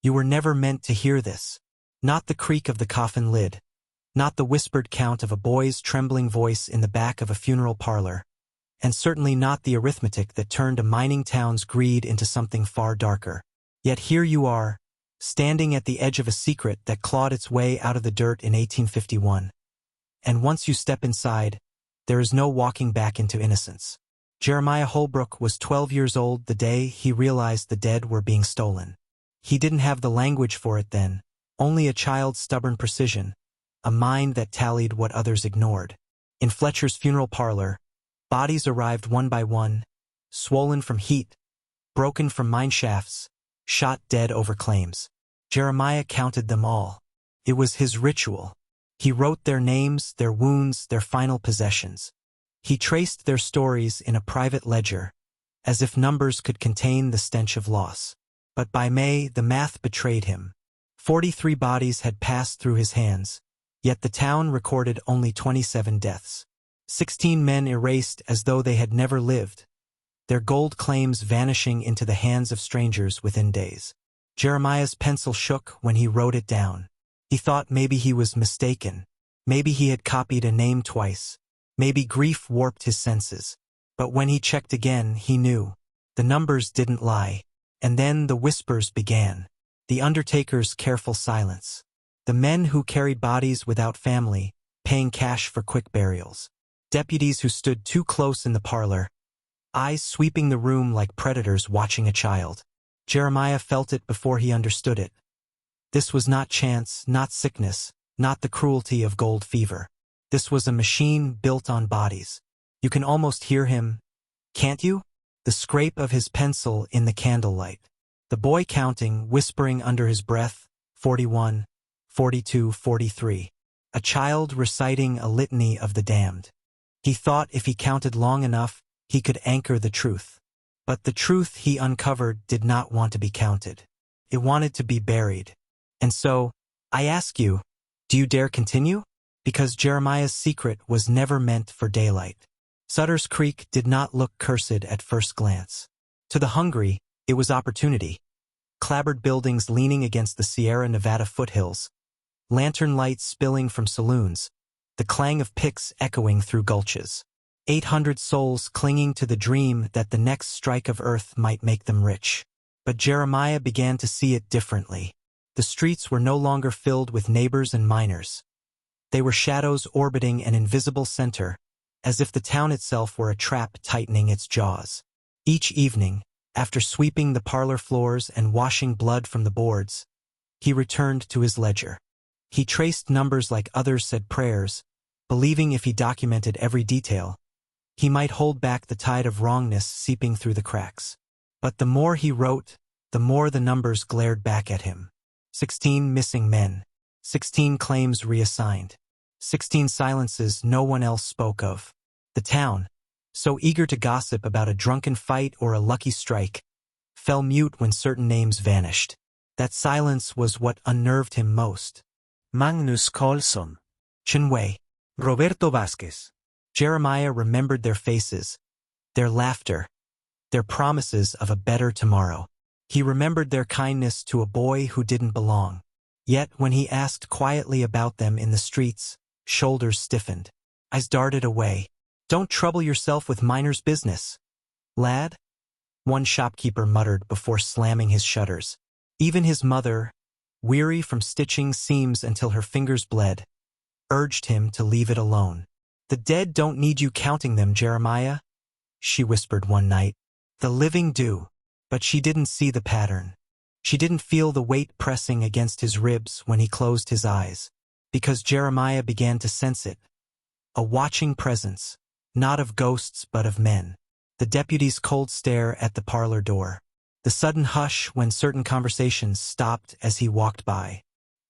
You were never meant to hear this. Not the creak of the coffin lid. Not the whispered count of a boy's trembling voice in the back of a funeral parlor. And certainly not the arithmetic that turned a mining town's greed into something far darker. Yet here you are, standing at the edge of a secret that clawed its way out of the dirt in 1851. And once you step inside, there is no walking back into innocence. Jeremiah Holbrook was 12 years old the day he realized the dead were being stolen. He didn't have the language for it then, only a child's stubborn precision, a mind that tallied what others ignored. In Fletcher's funeral parlor, bodies arrived one by one, swollen from heat, broken from mine shafts, shot dead over claims. Jeremiah counted them all. It was his ritual. He wrote their names, their wounds, their final possessions. He traced their stories in a private ledger, as if numbers could contain the stench of loss. But by May, the math betrayed him. 43 bodies had passed through his hands, yet the town recorded only 27 deaths. 16 men erased as though they had never lived, their gold claims vanishing into the hands of strangers within days. Jeremiah's pencil shook when he wrote it down. He thought maybe he was mistaken. Maybe he had copied a name twice. Maybe grief warped his senses. But when he checked again, he knew. The numbers didn't lie. And then the whispers began. The undertaker's careful silence. The men who carried bodies without family, paying cash for quick burials. Deputies who stood too close in the parlor, eyes sweeping the room like predators watching a child. Jeremiah felt it before he understood it. This was not chance, not sickness, not the cruelty of gold fever. This was a machine built on bodies. You can almost hear him, can't you? The scrape of his pencil in the candlelight. The boy counting, whispering under his breath, 41, 42, 43. A child reciting a litany of the damned. He thought if he counted long enough, he could anchor the truth. But the truth he uncovered did not want to be counted. It wanted to be buried. And so, I ask you, do you dare continue? Because Jeremiah's secret was never meant for daylight. Sutter's Creek did not look cursed at first glance. To the hungry, it was opportunity. Clapboard buildings leaning against the Sierra Nevada foothills, lantern lights spilling from saloons, the clang of picks echoing through gulches. 800 souls clinging to the dream that the next strike of earth might make them rich. But Jeremiah began to see it differently. The streets were no longer filled with neighbors and miners. They were shadows orbiting an invisible center, as if the town itself were a trap tightening its jaws. Each evening, after sweeping the parlor floors and washing blood from the boards, he returned to his ledger. He traced numbers like others said prayers, believing if he documented every detail, he might hold back the tide of wrongness seeping through the cracks. But the more he wrote, the more the numbers glared back at him. 16 missing men. 16 claims reassigned. 16 silences no one else spoke of. The town, so eager to gossip about a drunken fight or a lucky strike, fell mute when certain names vanished. That silence was what unnerved him most. Magnus Carlsson. Chinwei. Roberto Vázquez. Jeremiah remembered their faces, their laughter, their promises of a better tomorrow. He remembered their kindness to a boy who didn't belong. Yet when he asked quietly about them in the streets, shoulders stiffened. Eyes darted away. Don't trouble yourself with miners' business, lad, one shopkeeper muttered before slamming his shutters. Even his mother, weary from stitching seams until her fingers bled, urged him to leave it alone. The dead don't need you counting them, Jeremiah, she whispered one night. The living do. But she didn't see the pattern. She didn't feel the weight pressing against his ribs when he closed his eyes, because Jeremiah began to sense it. A watching presence, not of ghosts but of men. The deputy's cold stare at the parlor door. The sudden hush when certain conversations stopped as he walked by.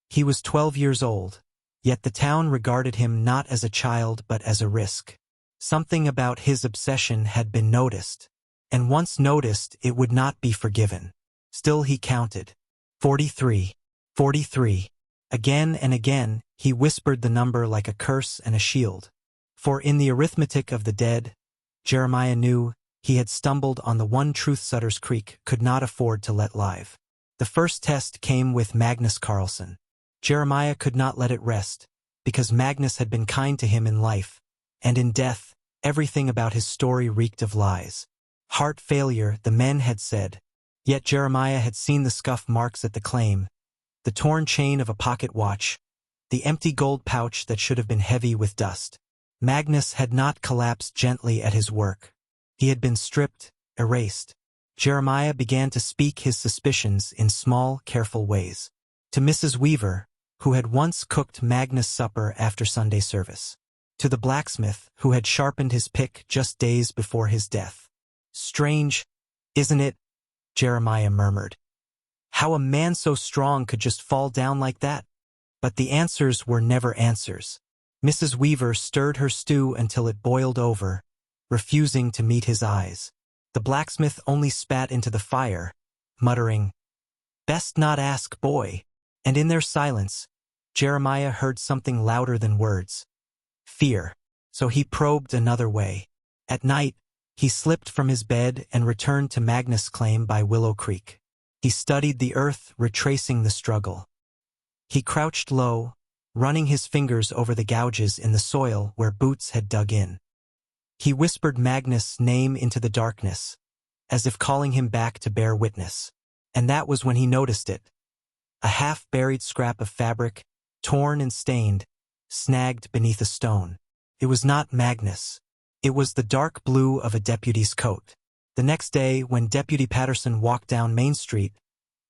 He was 12 years old, yet the town regarded him not as a child but as a risk. Something about his obsession had been noticed, and once noticed it would not be forgiven. Still he counted. 43. 43. Again and again, he whispered the number like a curse and a shield. For in the arithmetic of the dead, Jeremiah knew he had stumbled on the one truth Sutter's Creek could not afford to let live. The first test came with Magnus Carlsen. Jeremiah could not let it rest, because Magnus had been kind to him in life, and in death, everything about his story reeked of lies. Heart failure, the men had said. Yet Jeremiah had seen the scuff marks at the claim, the torn chain of a pocket watch, the empty gold pouch that should have been heavy with dust. Magnus had not collapsed gently at his work. He had been stripped, erased. Jeremiah began to speak his suspicions in small, careful ways. To Mrs. Weaver, who had once cooked Magnus' supper after Sunday service. To the blacksmith, who had sharpened his pick just days before his death. Strange, isn't it? Jeremiah murmured. How a man so strong could just fall down like that? But the answers were never answers. Mrs. Weaver stirred her stew until it boiled over, refusing to meet his eyes. The blacksmith only spat into the fire, muttering, "Best not ask, boy." And in their silence, Jeremiah heard something louder than words. Fear. So he probed another way. At night, he slipped from his bed and returned to Magnus' claim by Willow Creek. He studied the earth, retracing the struggle. He crouched low, running his fingers over the gouges in the soil where boots had dug in. He whispered Magnus' name into the darkness, as if calling him back to bear witness. And that was when he noticed it. A half-buried scrap of fabric, torn and stained, snagged beneath a stone. It was not Magnus. It was the dark blue of a deputy's coat. The next day, when Deputy Patterson walked down Main Street,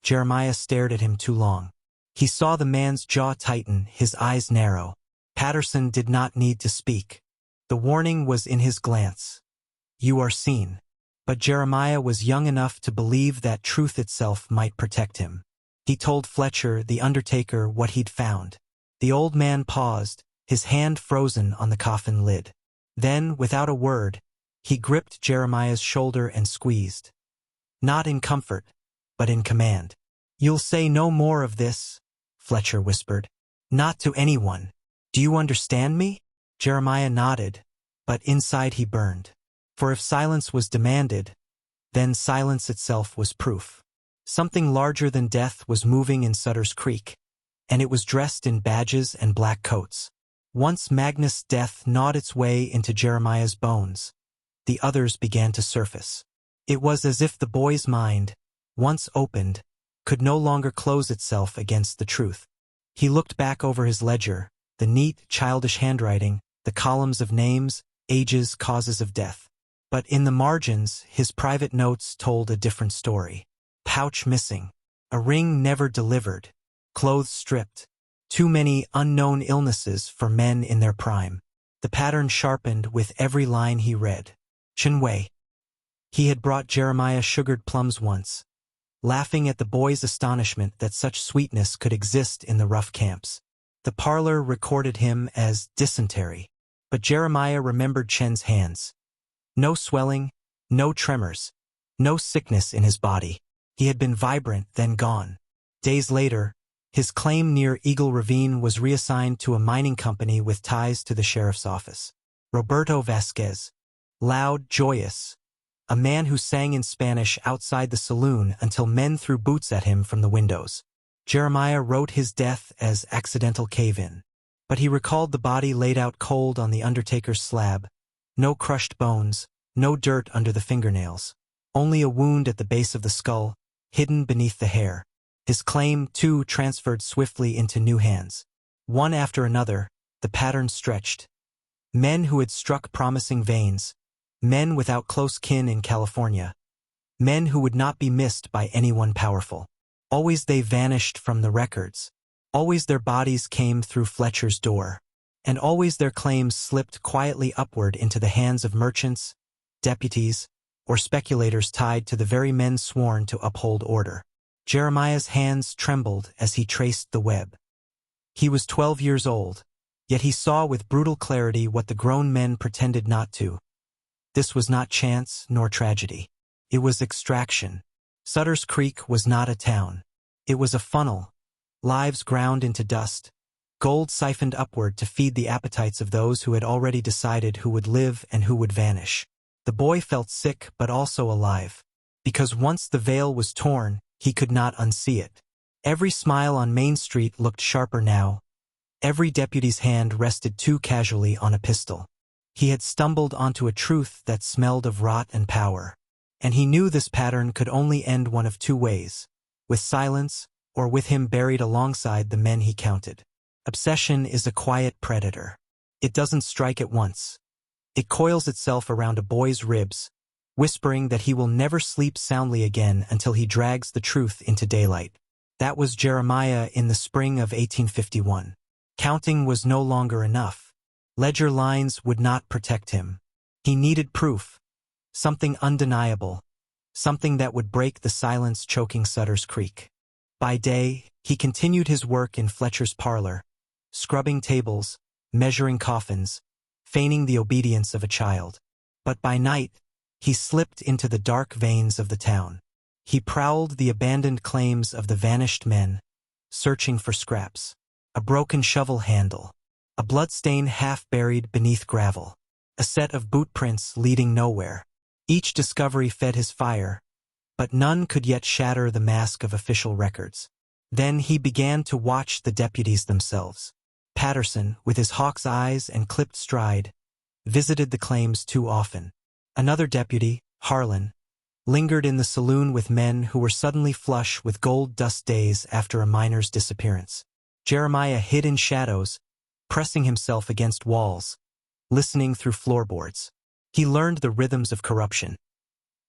Jeremiah stared at him too long. He saw the man's jaw tighten, his eyes narrow. Patterson did not need to speak. The warning was in his glance. You are seen. But Jeremiah was young enough to believe that truth itself might protect him. He told Fletcher, the undertaker, what he'd found. The old man paused, his hand frozen on the coffin lid. Then, without a word, he gripped Jeremiah's shoulder and squeezed. Not in comfort, but in command. You'll say no more of this, Fletcher whispered. Not to anyone. Do you understand me? Jeremiah nodded, but inside he burned. For if silence was demanded, then silence itself was proof. Something larger than death was moving in Sutter's Creek, and it was dressed in badges and black coats. Once Magnus' death gnawed its way into Jeremiah's bones, the others began to surface. It was as if the boy's mind, once opened, could no longer close itself against the truth. He looked back over his ledger, the neat, childish handwriting, the columns of names, ages, causes of death. But in the margins, his private notes told a different story. Pouch missing, a ring never delivered, clothes stripped, too many unknown illnesses for men in their prime. The pattern sharpened with every line he read. Chinwei. He had brought Jeremiah sugared plums once, laughing at the boy's astonishment that such sweetness could exist in the rough camps. The parlor recorded him as dysentery, but Jeremiah remembered Chen's hands. No swelling, no tremors, no sickness in his body. He had been vibrant, then gone. Days later, his claim near Eagle Ravine was reassigned to a mining company with ties to the sheriff's office. Roberto Vasquez, loud, joyous, a man who sang in Spanish outside the saloon until men threw boots at him from the windows. Jeremiah wrote his death as accidental cave-in, but he recalled the body laid out cold on the undertaker's slab. No crushed bones, no dirt under the fingernails, only a wound at the base of the skull, hidden beneath the hair. His claim, too, transferred swiftly into new hands. One after another, the pattern stretched. Men who had struck promising veins, men without close kin in California, men who would not be missed by anyone powerful. Always they vanished from the records. Always their bodies came through Fletcher's door. And always their claims slipped quietly upward into the hands of merchants, deputies, or speculators tied to the very men sworn to uphold order. Jeremiah's hands trembled as he traced the web. He was 12 years old, yet he saw with brutal clarity what the grown men pretended not to. This was not chance nor tragedy. It was extraction. Sutter's Creek was not a town. It was a funnel, lives ground into dust, gold siphoned upward to feed the appetites of those who had already decided who would live and who would vanish. The boy felt sick but also alive, because once the veil was torn, He could not unsee it. Every smile on Main Street looked sharper now. Every deputy's hand rested too casually on a pistol. He had stumbled onto a truth that smelled of rot and power. And he knew this pattern could only end one of two ways: with silence, or with him buried alongside the men he counted. Obsession is a quiet predator. It doesn't strike at once. It coils itself around a boy's ribs, whispering that he will never sleep soundly again until he drags the truth into daylight. That was Jeremiah in the spring of 1851. Counting was no longer enough. Ledger lines would not protect him. He needed proof, something undeniable, something that would break the silence choking Sutter's Creek. By day, he continued his work in Fletcher's parlor, scrubbing tables, measuring coffins, feigning the obedience of a child. But by night, he slipped into the dark veins of the town. He prowled the abandoned claims of the vanished men, searching for scraps. A broken shovel handle, a bloodstain half buried beneath gravel, a set of boot prints leading nowhere. Each discovery fed his fire, but none could yet shatter the mask of official records. Then he began to watch the deputies themselves. Patterson, with his hawk's eyes and clipped stride, visited the claims too often. Another deputy, Harlan, lingered in the saloon with men who were suddenly flush with gold dust days after a miner's disappearance. Jeremiah hid in shadows, pressing himself against walls, listening through floorboards. He learned the rhythms of corruption.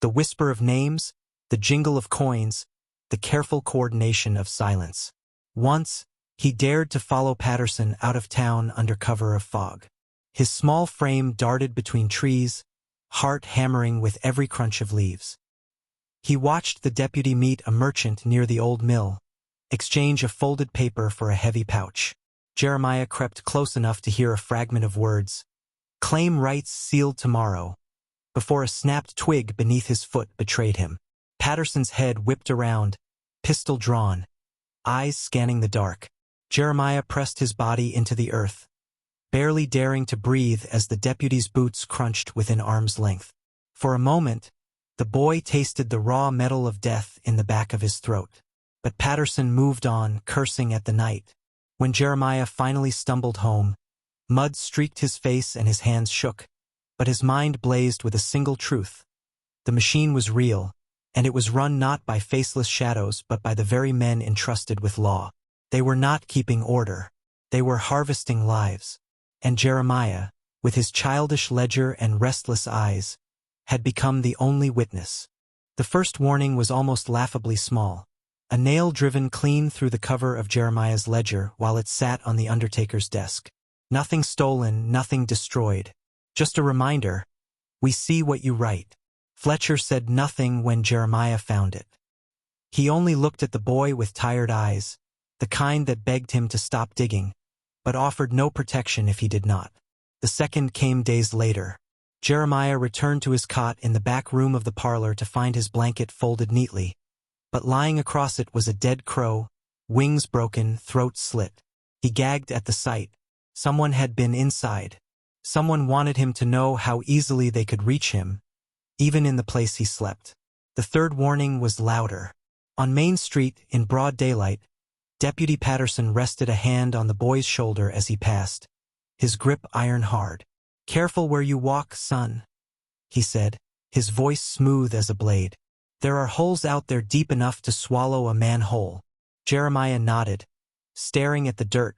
The whisper of names, the jingle of coins, the careful coordination of silence. Once, he dared to follow Patterson out of town under cover of fog. His small frame darted between trees, heart hammering with every crunch of leaves. He watched the deputy meet a merchant near the old mill, exchange a folded paper for a heavy pouch. Jeremiah crept close enough to hear a fragment of words. Claim rights sealed tomorrow, before a snapped twig beneath his foot betrayed him. Patterson's head whipped around, pistol drawn, eyes scanning the dark. Jeremiah pressed his body into the earth, barely daring to breathe as the deputy's boots crunched within arm's length. For a moment, the boy tasted the raw metal of death in the back of his throat. But Patterson moved on, cursing at the night. When Jeremiah finally stumbled home, mud streaked his face and his hands shook, but his mind blazed with a single truth. The machine was real, and it was run not by faceless shadows but by the very men entrusted with law. They were not keeping order. They were harvesting lives. And Jeremiah, with his childish ledger and restless eyes, had become the only witness. The first warning was almost laughably small. A nail driven clean through the cover of Jeremiah's ledger while it sat on the undertaker's desk. Nothing stolen, nothing destroyed. Just a reminder, we see what you write. Fletcher said nothing when Jeremiah found it. He only looked at the boy with tired eyes, the kind that begged him to stop digging, but offered no protection if he did not. The second came days later. Jeremiah returned to his cot in the back room of the parlor to find his blanket folded neatly, but lying across it was a dead crow, wings broken, throat slit. He gagged at the sight. Someone had been inside. Someone wanted him to know how easily they could reach him, even in the place he slept. The third warning was louder. On Main Street, in broad daylight, Deputy Patterson rested a hand on the boy's shoulder as he passed, his grip iron hard. "Careful where you walk, son," he said, his voice smooth as a blade. "There are holes out there deep enough to swallow a man whole." Jeremiah nodded, staring at the dirt,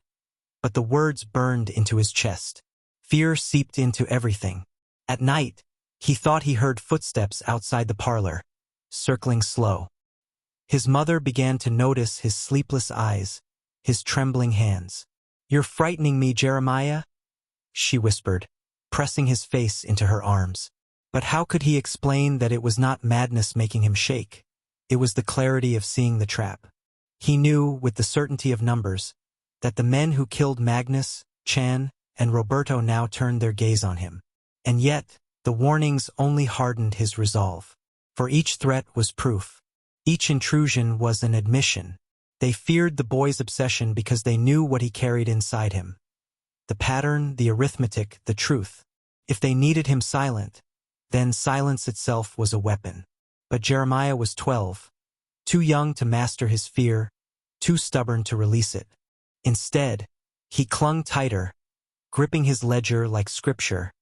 but the words burned into his chest. Fear seeped into everything. At night, he thought he heard footsteps outside the parlor, circling slow. His mother began to notice his sleepless eyes, his trembling hands. "You're frightening me, Jeremiah," she whispered, pressing his face into her arms. But how could he explain that it was not madness making him shake? It was the clarity of seeing the trap. He knew, with the certainty of numbers, that the men who killed Magnus, Chan, and Roberto now turned their gaze on him. And yet, the warnings only hardened his resolve. For each threat was proof. Each intrusion was an admission. They feared the boy's obsession because they knew what he carried inside him. The pattern, the arithmetic, the truth. If they needed him silent, then silence itself was a weapon. But Jeremiah was 12. too young to master his fear, too stubborn to release it. Instead, he clung tighter, gripping his ledger like scripture,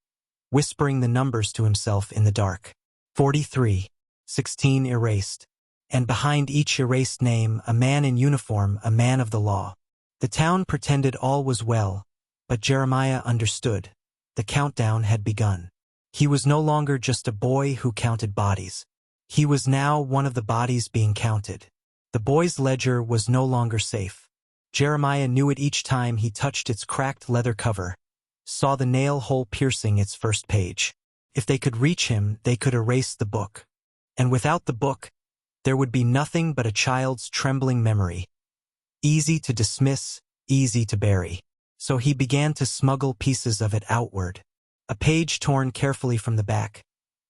whispering the numbers to himself in the dark. 43, 16 erased. And behind each erased name, a man in uniform, a man of the law. The town pretended all was well, but Jeremiah understood. The countdown had begun. He was no longer just a boy who counted bodies. He was now one of the bodies being counted. The boy's ledger was no longer safe. Jeremiah knew it each time he touched its cracked leather cover, saw the nail hole piercing its first page. If they could reach him, they could erase the book. And without the book, there would be nothing but a child's trembling memory. Easy to dismiss, easy to bury. So he began to smuggle pieces of it outward. A page torn carefully from the back,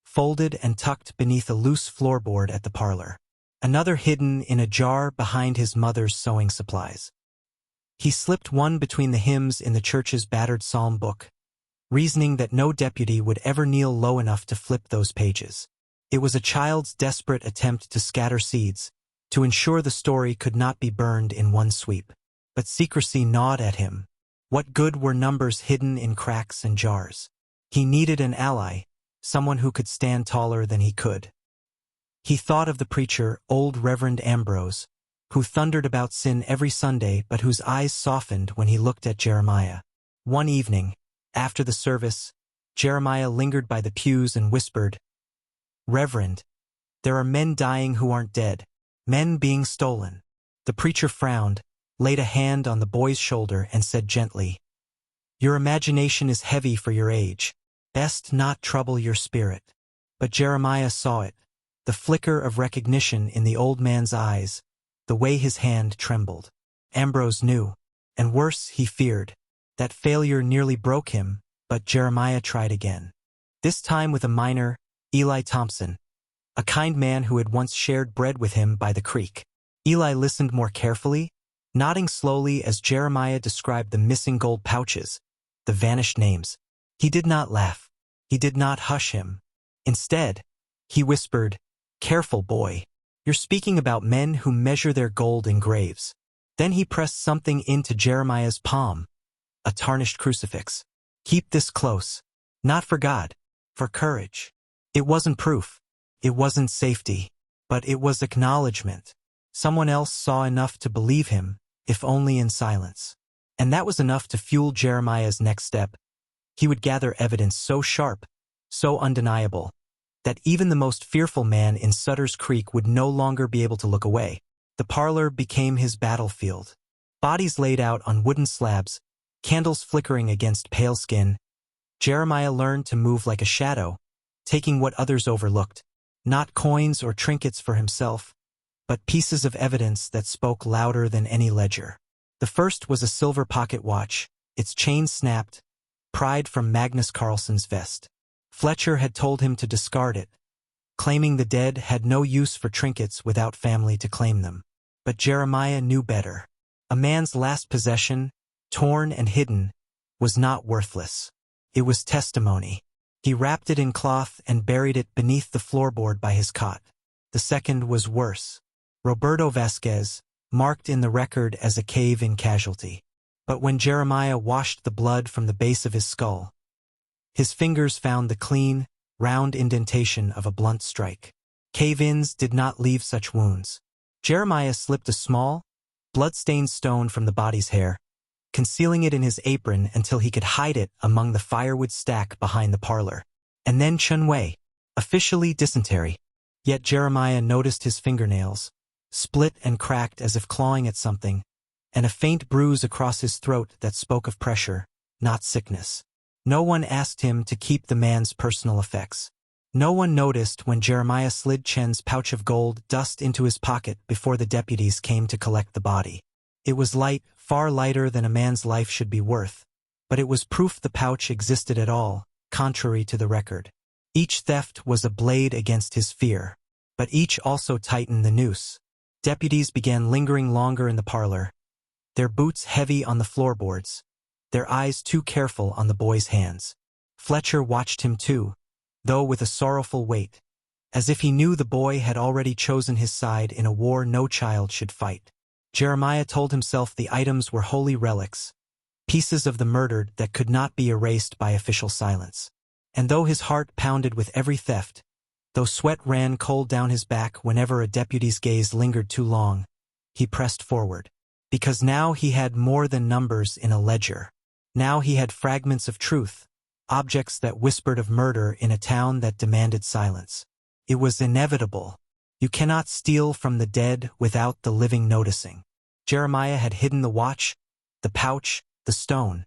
folded and tucked beneath a loose floorboard at the parlor. Another hidden in a jar behind his mother's sewing supplies. He slipped one between the hymns in the church's battered psalm book, reasoning that no deputy would ever kneel low enough to flip those pages. It was a child's desperate attempt to scatter seeds, to ensure the story could not be burned in one sweep. But secrecy gnawed at him. What good were numbers hidden in cracks and jars? He needed an ally, someone who could stand taller than he could. He thought of the preacher, old Reverend Ambrose, who thundered about sin every Sunday but whose eyes softened when he looked at Jeremiah. One evening, after the service, Jeremiah lingered by the pews and whispered, "Reverend, there are men dying who aren't dead, men being stolen." The preacher frowned, laid a hand on the boy's shoulder and said gently, "Your imagination is heavy for your age. Best not trouble your spirit." But Jeremiah saw it, the flicker of recognition in the old man's eyes, the way his hand trembled. Ambrose knew, and worse, he feared. That failure nearly broke him, but Jeremiah tried again. This time with a miner, Eli Thompson, a kind man who had once shared bread with him by the creek. Eli listened more carefully, nodding slowly as Jeremiah described the missing gold pouches, the vanished names. He did not laugh. He did not hush him. Instead, he whispered, "Careful, boy. You're speaking about men who measure their gold in graves." Then he pressed something into Jeremiah's palm, a tarnished crucifix. "Keep this close. Not for God, for courage." It wasn't proof. It wasn't safety. But it was acknowledgement. Someone else saw enough to believe him, if only in silence. And that was enough to fuel Jeremiah's next step. He would gather evidence so sharp, so undeniable, that even the most fearful man in Sutter's Creek would no longer be able to look away. The parlor became his battlefield. Bodies laid out on wooden slabs, candles flickering against pale skin. Jeremiah learned to move like a shadow, taking what others overlooked, not coins or trinkets for himself, but pieces of evidence that spoke louder than any ledger. The first was a silver pocket watch, its chain snapped, pried from Magnus Carlsen's vest. Fletcher had told him to discard it, claiming the dead had no use for trinkets without family to claim them. But Jeremiah knew better. A man's last possession, torn and hidden, was not worthless. It was testimony. He wrapped it in cloth and buried it beneath the floorboard by his cot. The second was worse. Roberto Vasquez, marked in the record as a cave-in casualty. But when Jeremiah washed the blood from the base of his skull, his fingers found the clean, round indentation of a blunt strike. Cave-ins did not leave such wounds. Jeremiah slipped a small, blood-stained stone from the body's hair, concealing it in his apron until he could hide it among the firewood stack behind the parlor. And then Chun-Wei, officially dysentery. Yet Jeremiah noticed his fingernails, split and cracked as if clawing at something, and a faint bruise across his throat that spoke of pressure, not sickness. No one asked him to keep the man's personal effects. No one noticed when Jeremiah slid Chen's pouch of gold dust into his pocket before the deputies came to collect the body. It was light, far lighter than a man's life should be worth, but it was proof the pouch existed at all, contrary to the record. Each theft was a blade against his fear, but each also tightened the noose. Deputies began lingering longer in the parlor, their boots heavy on the floorboards, their eyes too careful on the boy's hands. Fletcher watched him too, though with a sorrowful weight, as if he knew the boy had already chosen his side in a war no child should fight. Jeremiah told himself the items were holy relics, pieces of the murdered that could not be erased by official silence. And though his heart pounded with every theft, though sweat ran cold down his back whenever a deputy's gaze lingered too long, he pressed forward. Because now he had more than numbers in a ledger. Now he had fragments of truth, objects that whispered of murder in a town that demanded silence. It was inevitable. You cannot steal from the dead without the living noticing. Jeremiah had hidden the watch, the pouch, the stone.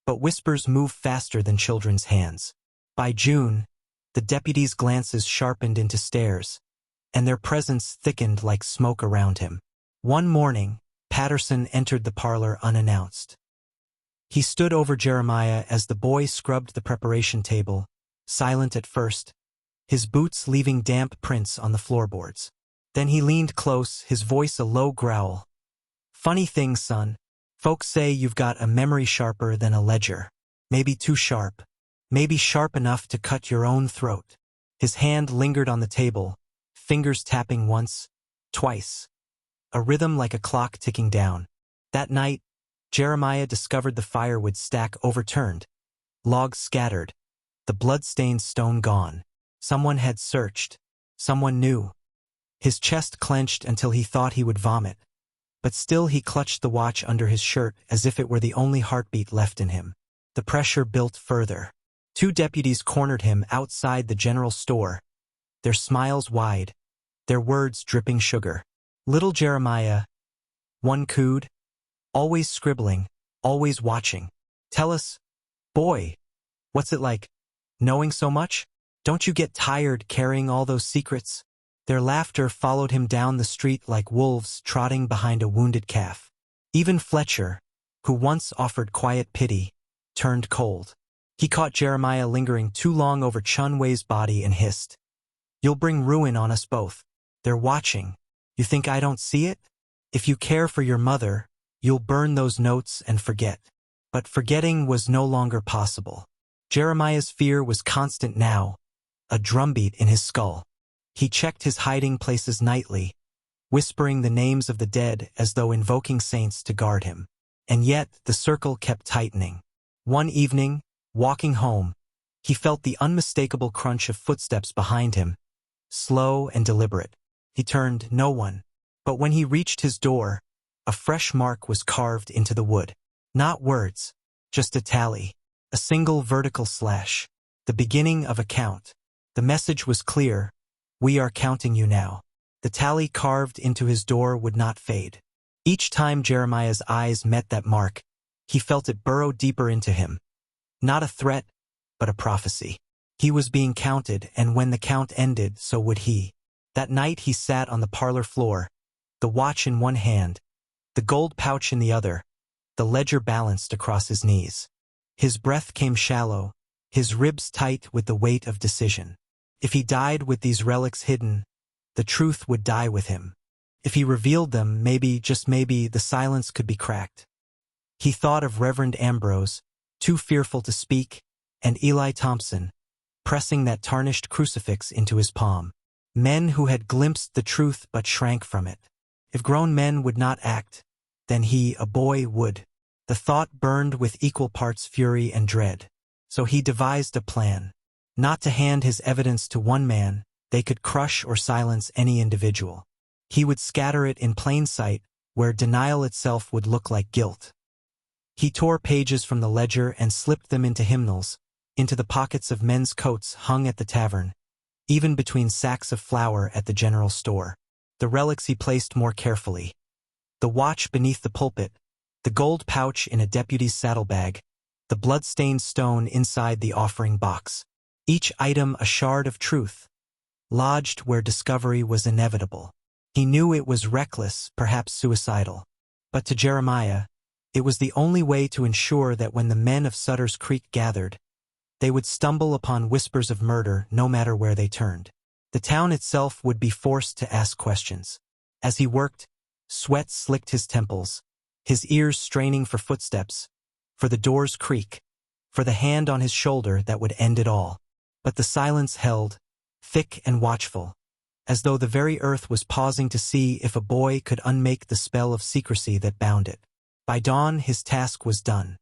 But whispers move faster than children's hands. By June, the deputies' glances sharpened into stares, and their presence thickened like smoke around him. One morning, Patterson entered the parlor unannounced. He stood over Jeremiah as the boy scrubbed the preparation table, silent at first, his boots leaving damp prints on the floorboards. Then he leaned close, his voice a low growl. "Funny thing, son. Folks say you've got a memory sharper than a ledger. Maybe too sharp. Maybe sharp enough to cut your own throat." His hand lingered on the table, fingers tapping once, twice. A rhythm like a clock ticking down. That night, Jeremiah discovered the firewood stack overturned, logs scattered, the blood-stained stone gone. Someone had searched. Someone knew. His chest clenched until he thought he would vomit, but still he clutched the watch under his shirt as if it were the only heartbeat left in him. The pressure built further. 2 deputies cornered him outside the general store, their smiles wide, their words dripping sugar. "Little Jeremiah," one cooed, "always scribbling, always watching. Tell us, boy, what's it like, knowing so much? Don't you get tired carrying all those secrets?" Their laughter followed him down the street like wolves trotting behind a wounded calf. Even Fletcher, who once offered quiet pity, turned cold. He caught Jeremiah lingering too long over Chunwei's body and hissed, "You'll bring ruin on us both. They're watching. You think I don't see it? If you care for your mother, you'll burn those notes and forget." But forgetting was no longer possible. Jeremiah's fear was constant now, a drumbeat in his skull. He checked his hiding places nightly, whispering the names of the dead as though invoking saints to guard him. And yet the circle kept tightening. One evening, walking home, he felt the unmistakable crunch of footsteps behind him, slow and deliberate. He turned, no one. But when he reached his door, a fresh mark was carved into the wood. Not words, just a tally, a single vertical slash, the beginning of a count. The message was clear: "We are counting you now." The tally carved into his door would not fade. Each time Jeremiah's eyes met that mark, he felt it burrow deeper into him. Not a threat, but a prophecy. He was being counted, and when the count ended, so would he. That night he sat on the parlor floor, the watch in one hand, the gold pouch in the other, the ledger balanced across his knees. His breath came shallow, his ribs tight with the weight of decision. If he died with these relics hidden, the truth would die with him. If he revealed them, maybe, just maybe, the silence could be cracked. He thought of Reverend Ambrose, too fearful to speak, and Eli Thompson, pressing that tarnished crucifix into his palm. Men who had glimpsed the truth but shrank from it. If grown men would not act, then he, a boy, would. The thought burned with equal parts fury and dread. So he devised a plan. Not to hand his evidence to one man, they could crush or silence any individual. He would scatter it in plain sight, where denial itself would look like guilt. He tore pages from the ledger and slipped them into hymnals, into the pockets of men's coats hung at the tavern, even between sacks of flour at the general store. The relics he placed more carefully. The watch beneath the pulpit, the gold pouch in a deputy's saddlebag, the blood-stained stone inside the offering box. Each item a shard of truth, lodged where discovery was inevitable. He knew it was reckless, perhaps suicidal. But to Jeremiah, it was the only way to ensure that when the men of Sutter's Creek gathered, they would stumble upon whispers of murder no matter where they turned. The town itself would be forced to ask questions. As he worked, sweat slicked his temples, his ears straining for footsteps, for the door's creak, for the hand on his shoulder that would end it all. But the silence held, thick and watchful, as though the very earth was pausing to see if a boy could unmake the spell of secrecy that bound it. By dawn his task was done.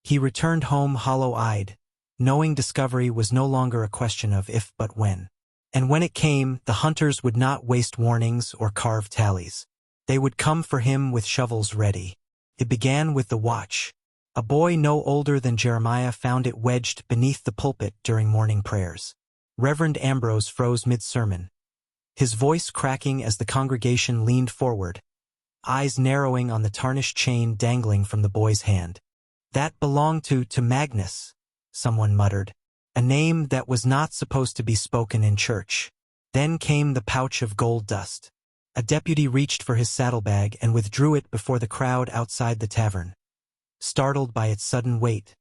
He returned home hollow-eyed, knowing discovery was no longer a question of if but when. And when it came, the hunters would not waste warnings or carve tallies. They would come for him with shovels ready. It began with the watch. A boy no older than Jeremiah found it wedged beneath the pulpit during morning prayers. Reverend Ambrose froze mid-sermon, his voice cracking as the congregation leaned forward, eyes narrowing on the tarnished chain dangling from the boy's hand. That belonged to Magnus, someone muttered, a name that was not supposed to be spoken in church. Then came the pouch of gold dust. A deputy reached for his saddlebag and withdrew it before the crowd outside the tavern, startled by its sudden weight,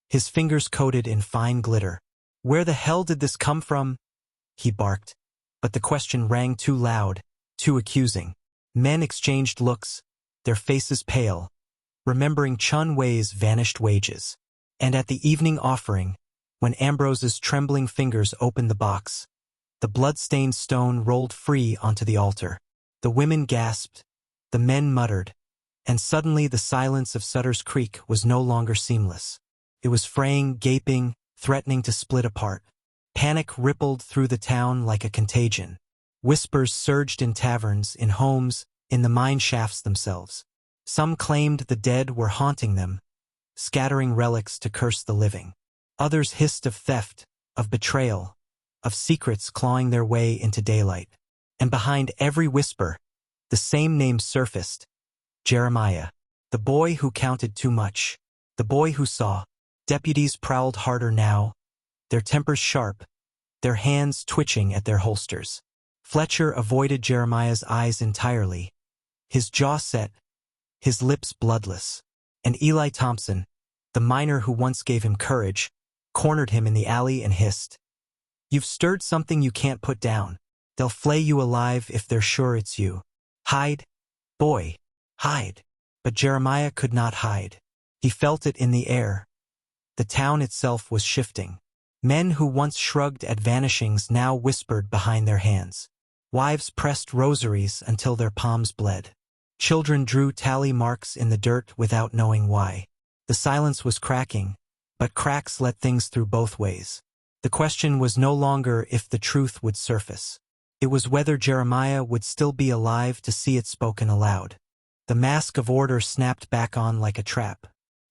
his fingers coated in fine glitter. "Where the hell did this come from?" he barked. But the question rang too loud, too accusing. Men exchanged looks, their faces pale, remembering Chun Wei's vanished wages. And at the evening offering, when Ambrose's trembling fingers opened the box, the blood-stained stone rolled free onto the altar. The women gasped, the men muttered, and suddenly the silence of Sutter's Creek was no longer seamless. It was fraying, gaping, threatening to split apart. Panic rippled through the town like a contagion. Whispers surged in taverns, in homes, in the mine shafts themselves. Some claimed the dead were haunting them, scattering relics to curse the living. Others hissed of theft, of betrayal, of secrets clawing their way into daylight. And behind every whisper, the same name surfaced: Jeremiah, the boy who counted too much, the boy who saw. Deputies prowled harder now, their tempers sharp, their hands twitching at their holsters. Fletcher avoided Jeremiah's eyes entirely, his jaw set, his lips bloodless. And Eli Thompson, the miner who once gave him courage, cornered him in the alley and hissed, "You've stirred something you can't put down. They'll flay you alive if they're sure it's you. Hide, boy, hide." But Jeremiah could not hide. He felt it in the air. The town itself was shifting. Men who once shrugged at vanishings now whispered behind their hands. Wives pressed rosaries until their palms bled. Children drew tally marks in the dirt without knowing why. The silence was cracking, but cracks let things through both ways. The question was no longer if the truth would surface. It was whether Jeremiah would still be alive to see it spoken aloud. The mask of order snapped back on like a trap.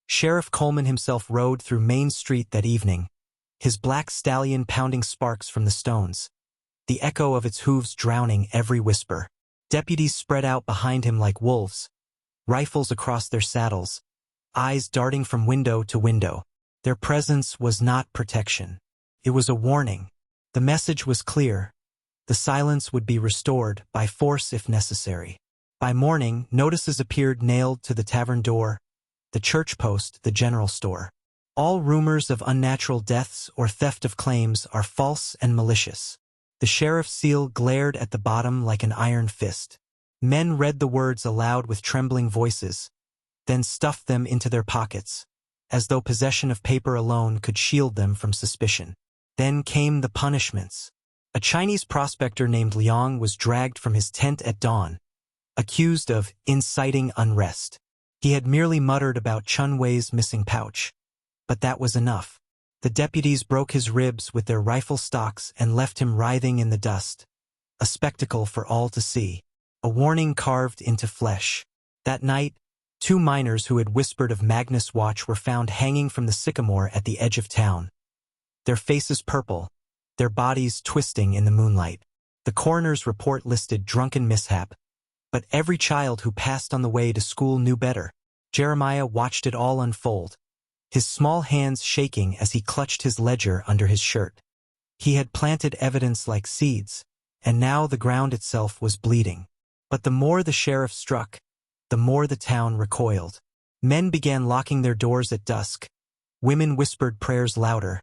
Sheriff Coleman himself rode through Main Street that evening, his black stallion pounding sparks from the stones, the echo of its hooves drowning every whisper. Deputies spread out behind him like wolves, rifles across their saddles, eyes darting from window to window. Their presence was not protection. It was a warning. The message was clear. The silence would be restored, by force if necessary. By morning, notices appeared nailed to the tavern door, the church post, the general store. All rumors of unnatural deaths or theft of claims are false and malicious. The sheriff's seal glared at the bottom like an iron fist. Men read the words aloud with trembling voices, then stuffed them into their pockets, as though possession of paper alone could shield them from suspicion. Then came the punishments. A Chinese prospector named Liang was dragged from his tent at dawn, accused of inciting unrest. He had merely muttered about Chun Wei's missing pouch. But that was enough. The deputies broke his ribs with their rifle stocks and left him writhing in the dust, a spectacle for all to see, a warning carved into flesh. That night, 2 miners who had whispered of Magnus' watch were found hanging from the sycamore at the edge of town, their faces purple, their bodies twisting in the moonlight. The coroner's report listed drunken mishap, but every child who passed on the way to school knew better. Jeremiah watched it all unfold, his small hands shaking as he clutched his ledger under his shirt. He had planted evidence like seeds, and now the ground itself was bleeding. But the more the sheriff struck, the more the town recoiled. Men began locking their doors at dusk. Women whispered prayers louder.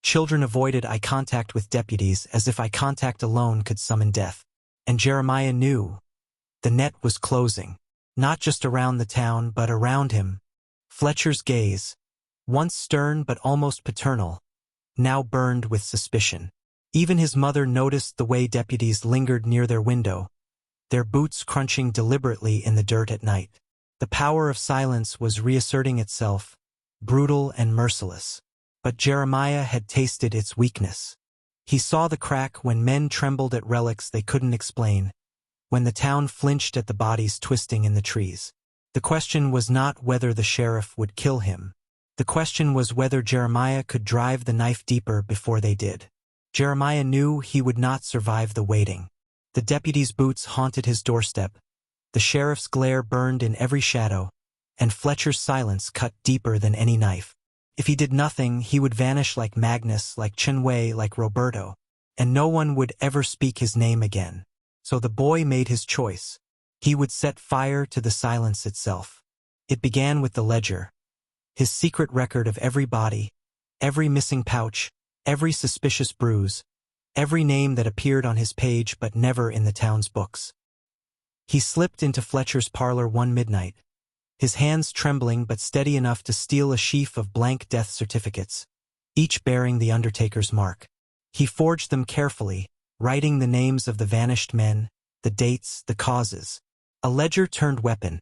Children avoided eye contact with deputies as if eye contact alone could summon death. And Jeremiah knew. The net was closing, not just around the town but around him. Fletcher's gaze, once stern but almost paternal, now burned with suspicion. Even his mother noticed the way deputies lingered near their window, their boots crunching deliberately in the dirt at night. The power of silence was reasserting itself, brutal and merciless. But Jeremiah had tasted its weakness. He saw the crack when men trembled at relics they couldn't explain, when the town flinched at the bodies twisting in the trees. The question was not whether the sheriff would kill him. The question was whether Jeremiah could drive the knife deeper before they did. Jeremiah knew he would not survive the waiting. The deputy's boots haunted his doorstep, the sheriff's glare burned in every shadow, and Fletcher's silence cut deeper than any knife. If he did nothing, he would vanish like Magnus, like Chinwei, like Roberto, and no one would ever speak his name again. So the boy made his choice. He would set fire to the silence itself. It began with the ledger, his secret record of every body, every missing pouch, every suspicious bruise, every name that appeared on his page but never in the town's books. He slipped into Fletcher's parlor one midnight, his hands trembling but steady enough to steal a sheaf of blank death certificates, each bearing the undertaker's mark. He forged them carefully, writing the names of the vanished men, the dates, the causes. A ledger turned weapon.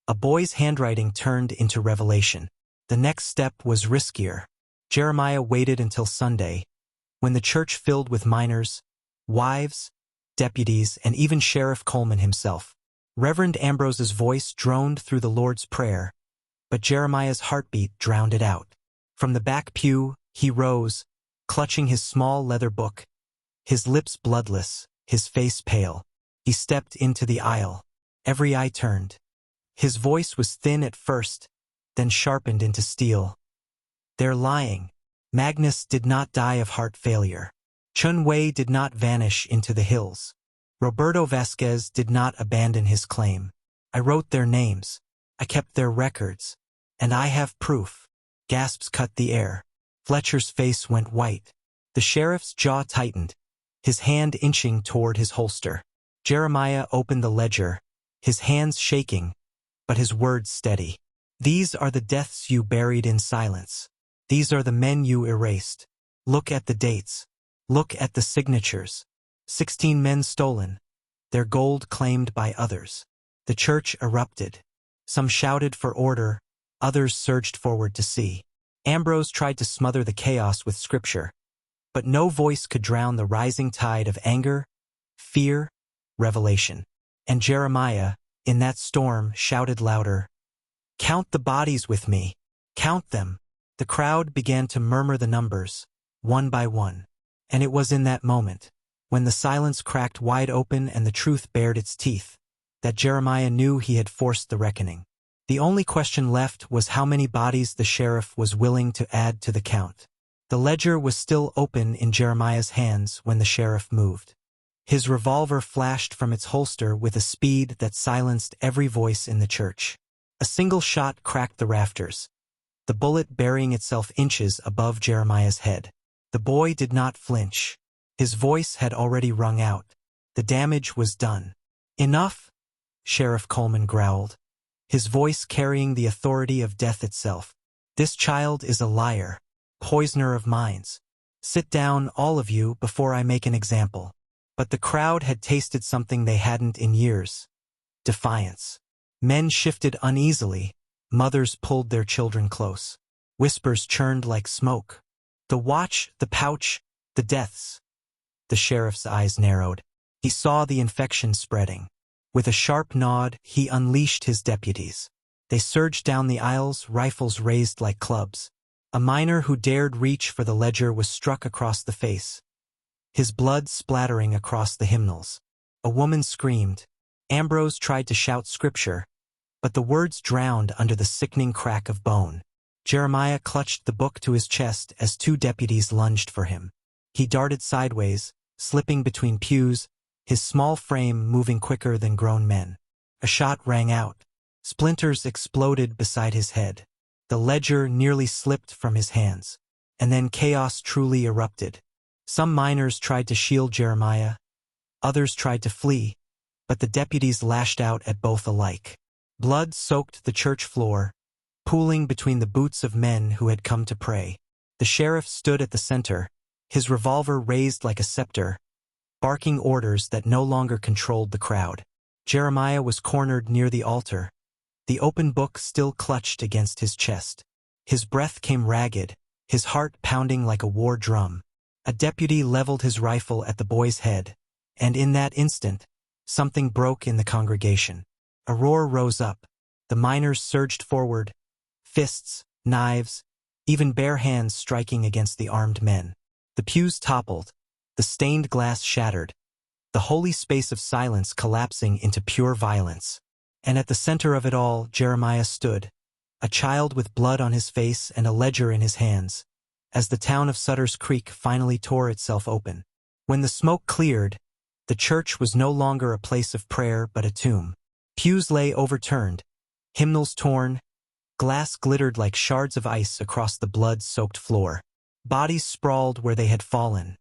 A boy's handwriting turned into revelation. The next step was riskier. Jeremiah waited until Sunday, when the church filled with miners, wives, deputies, and even Sheriff Coleman himself. Reverend Ambrose's voice droned through the Lord's Prayer, but Jeremiah's heartbeat drowned it out. From the back pew, he rose, clutching his small leather book, his lips bloodless, his face pale. He stepped into the aisle. Every eye turned. His voice was thin at first, then sharpened into steel. "They're lying. Magnus did not die of heart failure. Chun-Wei did not vanish into the hills. Roberto Vasquez did not abandon his claim. I wrote their names. I kept their records. And I have proof." Gasps cut the air. Fletcher's face went white. The sheriff's jaw tightened, his hand inching toward his holster. Jeremiah opened the ledger, his hands shaking, but his words steady. "These are the deaths you buried in silence. These are the men you erased. Look at the dates. Look at the signatures. 16 men stolen, their gold claimed by others." The church erupted. Some shouted for order, others surged forward to see. Ambrose tried to smother the chaos with scripture, but no voice could drown the rising tide of anger, fear, revelation. And Jeremiah, in that storm, shouted louder, "Count the bodies with me. Count them." The crowd began to murmur the numbers, one by one. And it was in that moment, when the silence cracked wide open and the truth bared its teeth, that Jeremiah knew he had forced the reckoning. The only question left was how many bodies the sheriff was willing to add to the count. The ledger was still open in Jeremiah's hands when the sheriff moved. His revolver flashed from its holster with a speed that silenced every voice in the church. A single shot cracked the rafters, the bullet burying itself inches above Jeremiah's head. The boy did not flinch. His voice had already rung out. The damage was done. "Enough," Sheriff Coleman growled, his voice carrying the authority of death itself. "This child is a liar, poisoner of minds. Sit down, all of you, before I make an example." But the crowd had tasted something they hadn't in years: defiance. Men shifted uneasily, mothers pulled their children close. Whispers churned like smoke. The watch, the pouch, the deaths. The sheriff's eyes narrowed. He saw the infection spreading. With a sharp nod, he unleashed his deputies. They surged down the aisles, rifles raised like clubs. A miner who dared reach for the ledger was struck across the face, his blood splattering across the hymnals. A woman screamed. Ambrose tried to shout scripture, but the words drowned under the sickening crack of bone. Jeremiah clutched the book to his chest as two deputies lunged for him. He darted sideways, slipping between pews, his small frame moving quicker than grown men. A shot rang out. Splinters exploded beside his head. The ledger nearly slipped from his hands. And then chaos truly erupted. Some miners tried to shield Jeremiah. Others tried to flee, but the deputies lashed out at both alike. Blood soaked the church floor, pooling between the boots of men who had come to pray. The sheriff stood at the center, his revolver raised like a scepter, barking orders that no longer controlled the crowd. Jeremiah was cornered near the altar, the open book still clutched against his chest. His breath came ragged, his heart pounding like a war drum. A deputy leveled his rifle at the boy's head, and in that instant, something broke in the congregation. A roar rose up. The miners surged forward, fists, knives, even bare hands striking against the armed men. The pews toppled, the stained glass shattered, the holy space of silence collapsing into pure violence. And at the center of it all, Jeremiah stood, a child with blood on his face and a ledger in his hands, as the town of Sutter's Creek finally tore itself open. When the smoke cleared, the church was no longer a place of prayer but a tomb. Pews lay overturned, hymnals torn, glass glittered like shards of ice across the blood-soaked floor. Bodies sprawled where they had fallen.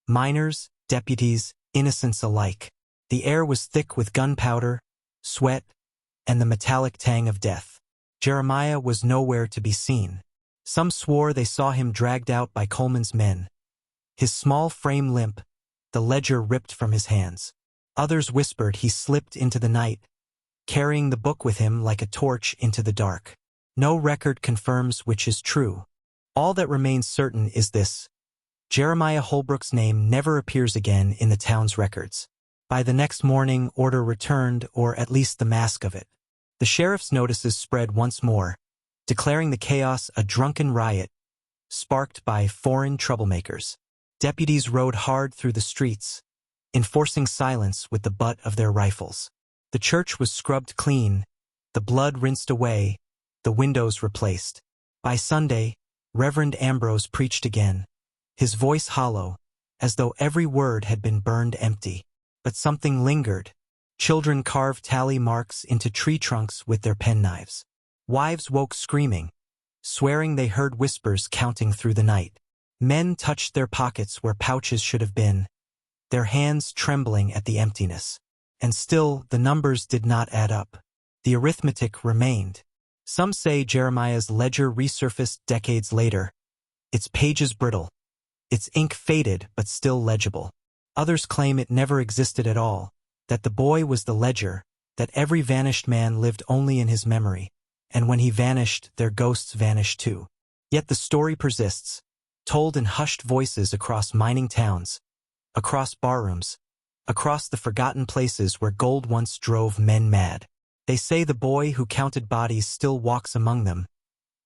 Miners, deputies, innocents alike. The air was thick with gunpowder, sweat, and the metallic tang of death. Jeremiah was nowhere to be seen. Some swore they saw him dragged out by Coleman's men, his small frame limp, the ledger ripped from his hands. Others whispered he slipped into the night, carrying the book with him like a torch into the dark. No record confirms which is true. All that remains certain is this: Jeremiah Holbrook's name never appears again in the town's records. By the next morning, order returned, or at least the mask of it. The sheriff's notices spread once more, declaring the chaos a drunken riot, sparked by foreign troublemakers. Deputies rode hard through the streets, enforcing silence with the butt of their rifles. The church was scrubbed clean, the blood rinsed away, the windows replaced. By Sunday, Reverend Ambrose preached again, his voice hollow, as though every word had been burned empty. But something lingered. Children carved tally marks into tree trunks with their penknives. Wives woke screaming, swearing they heard whispers counting through the night. Men touched their pockets where pouches should have been, their hands trembling at the emptiness. And still, the numbers did not add up. The arithmetic remained. Some say Jeremiah's ledger resurfaced decades later, its pages brittle, its ink faded but still legible. Others claim it never existed at all, that the boy was the ledger, that every vanished man lived only in his memory, and when he vanished, their ghosts vanished too. Yet the story persists, told in hushed voices across mining towns, across barrooms, across the forgotten places where gold once drove men mad. They say the boy who counted bodies still walks among them,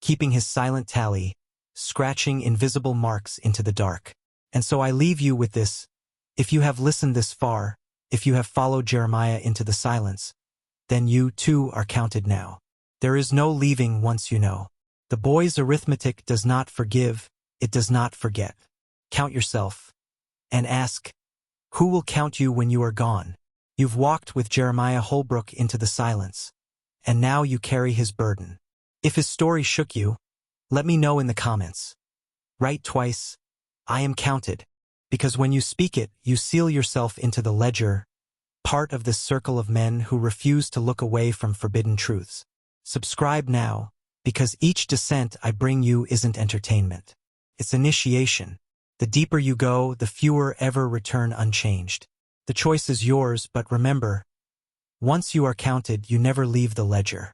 keeping his silent tally, scratching invisible marks into the dark. And so I leave you with this: if you have listened this far, if you have followed Jeremiah into the silence, then you too are counted now. There is no leaving once you know. The boy's arithmetic does not forgive, it does not forget. Count yourself, and ask, who will count you when you are gone? You've walked with Jeremiah Holbrook into the silence, and now you carry his burden. If his story shook you, let me know in the comments. Write twice, I am counted, because when you speak it, you seal yourself into the ledger, part of this circle of men who refuse to look away from forbidden truths. Subscribe now, because each descent I bring you isn't entertainment. It's initiation. The deeper you go, the fewer ever return unchanged. The choice is yours, but remember, once you are counted, you never leave the ledger.